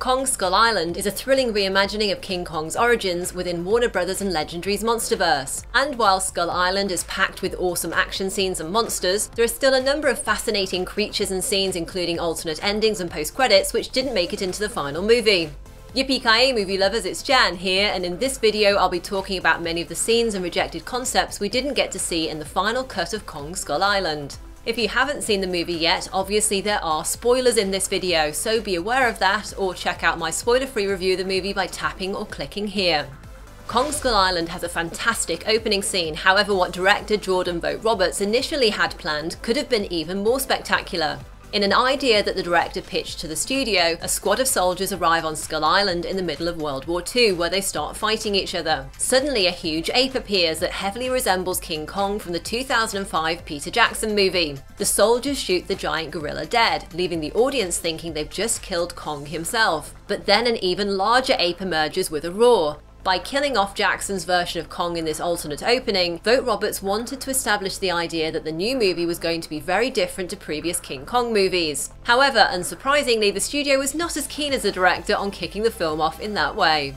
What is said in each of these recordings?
Kong Skull Island is a thrilling reimagining of King Kong's origins within Warner Bros. And Legendary's Monsterverse. And while Skull Island is packed with awesome action scenes and monsters, there are still a number of fascinating creatures and scenes, including alternate endings and post-credits, which didn't make it into the final movie. Yippee-ki-yay movie lovers, it's Jan here, and in this video I'll be talking about many of the scenes and rejected concepts we didn't get to see in the final cut of Kong Skull Island. If you haven't seen the movie yet, obviously there are spoilers in this video, so be aware of that, or check out my spoiler-free review of the movie by tapping or clicking here. Kong Skull Island has a fantastic opening scene, however what director Jordan Vogt-Roberts initially had planned could have been even more spectacular. In an idea that the director pitched to the studio, a squad of soldiers arrive on Skull Island in the middle of World War II, where they start fighting each other. Suddenly a huge ape appears that heavily resembles King Kong from the 2005 Peter Jackson movie. The soldiers shoot the giant gorilla dead, leaving the audience thinking they've just killed Kong himself. But then an even larger ape emerges with a roar. By killing off Jackson's version of Kong in this alternate opening, Vogt-Roberts wanted to establish the idea that the new movie was going to be very different to previous King Kong movies. However, unsurprisingly, the studio was not as keen as the director on kicking the film off in that way.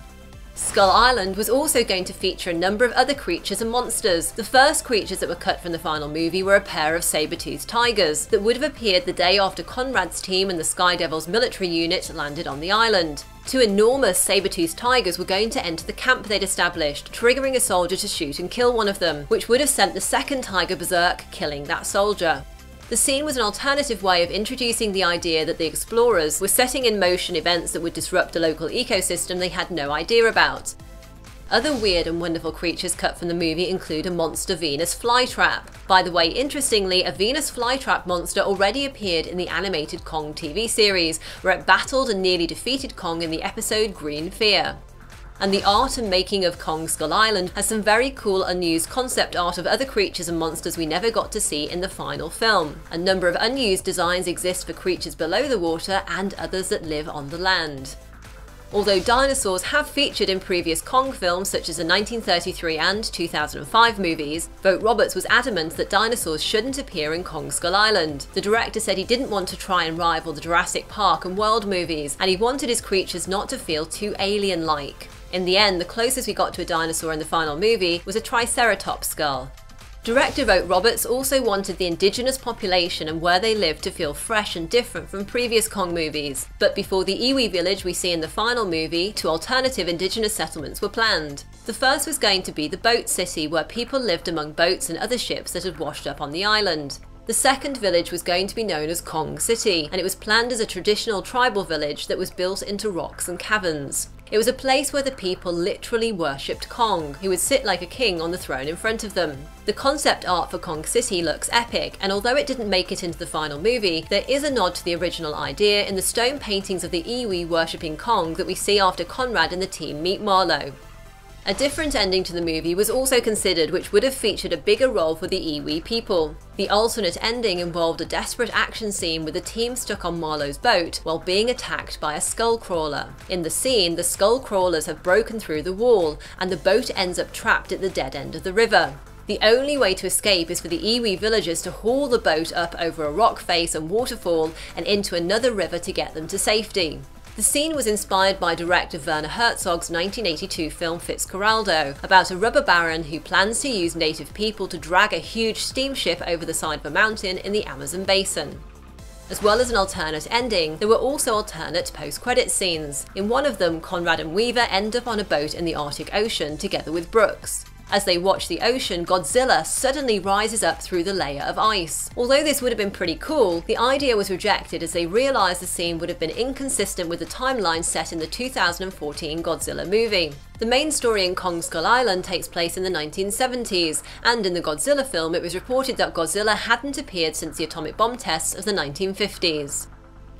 Skull Island was also going to feature a number of other creatures and monsters. The first creatures that were cut from the final movie were a pair of saber-toothed tigers that would have appeared the day after Conrad's team and the Sky Devils military unit landed on the island. Two enormous saber-toothed tigers were going to enter the camp they'd established, triggering a soldier to shoot and kill one of them, which would have sent the second tiger berserk, killing that soldier. The scene was an alternative way of introducing the idea that the explorers were setting in motion events that would disrupt a local ecosystem they had no idea about. Other weird and wonderful creatures cut from the movie include a monster Venus flytrap. By the way, interestingly, a Venus flytrap monster already appeared in the animated Kong TV series, where it battled and nearly defeated Kong in the episode Green Fear. And the art and making of Kong Skull Island has some very cool unused concept art of other creatures and monsters we never got to see in the final film. A number of unused designs exist for creatures below the water and others that live on the land. Although dinosaurs have featured in previous Kong films such as the 1933 and 2005 movies, Vogt-Roberts was adamant that dinosaurs shouldn't appear in Kong Skull Island. The director said he didn't want to try and rival the Jurassic Park and World movies, and he wanted his creatures not to feel too alien-like. In the end, the closest we got to a dinosaur in the final movie was a Triceratops skull. Director Vogt-Roberts also wanted the indigenous population and where they lived to feel fresh and different from previous Kong movies. But before the iwi village we see in the final movie, two alternative indigenous settlements were planned. The first was going to be the Boat City, where people lived among boats and other ships that had washed up on the island. The second village was going to be known as Kong City, and it was planned as a traditional tribal village that was built into rocks and caverns. It was a place where the people literally worshipped Kong, who would sit like a king on the throne in front of them. The concept art for Kong City looks epic, and although it didn't make it into the final movie, there is a nod to the original idea in the stone paintings of the iwi worshipping Kong that we see after Conrad and the team meet Marlowe. A different ending to the movie was also considered, which would have featured a bigger role for the iwi people. The alternate ending involved a desperate action scene with the team stuck on Marlowe's boat while being attacked by a skull crawler. In the scene, the skull crawlers have broken through the wall, and the boat ends up trapped at the dead end of the river. The only way to escape is for the iwi villagers to haul the boat up over a rock face and waterfall and into another river to get them to safety. The scene was inspired by director Werner Herzog's 1982 film Fitzcarraldo, about a rubber baron who plans to use native people to drag a huge steamship over the side of a mountain in the Amazon basin. As well as an alternate ending, there were also alternate post-credit scenes. In one of them, Conrad and Weaver end up on a boat in the Arctic Ocean together with Brooks. As they watch the ocean, Godzilla suddenly rises up through the layer of ice. Although this would have been pretty cool, the idea was rejected as they realised the scene would have been inconsistent with the timeline set in the 2014 Godzilla movie. The main story in Kong Skull Island takes place in the 1970s, and in the Godzilla film it was reported that Godzilla hadn't appeared since the atomic bomb tests of the 1950s.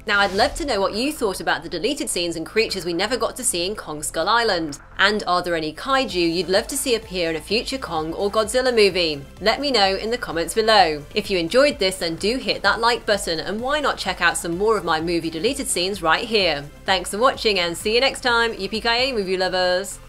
Now I'd love to know what you thought about the deleted scenes and creatures we never got to see in Kong Skull Island. And are there any kaiju you'd love to see appear in a future Kong or Godzilla movie? Let me know in the comments below. If you enjoyed this, then do hit that like button, and why not check out some more of my movie deleted scenes right here. Thanks for watching and see you next time, yippee-ki-yay movie lovers!